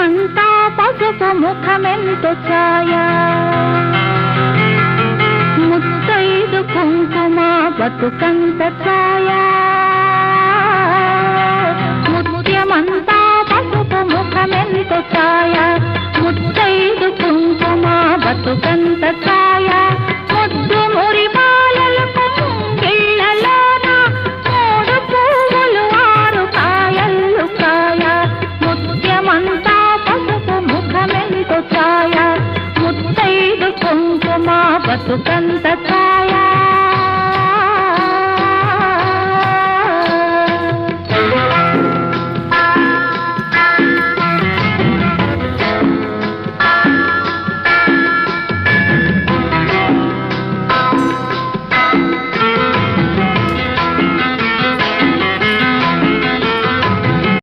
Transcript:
ముత్యమంతా పసుపు ముఖమెంతో ఛాయ ముత్తైదు కుంకుమ బతుకంత ఛాయ ముత్యమంతా పసుపు ముఖమెంతో ఛాయ ముత్తైదు కుంకుమ బతుకంత ఛాయ ముద్దు మురి బాలలకు ముంగిళ్ళలోన మూడు పువ్వులు ఆరు కాయలు కాయ ముత్యమంతా పసుపు ముఖమెంతో ఛాయ ముత్తైదు కుంకుమ బతుకంత ఛాయ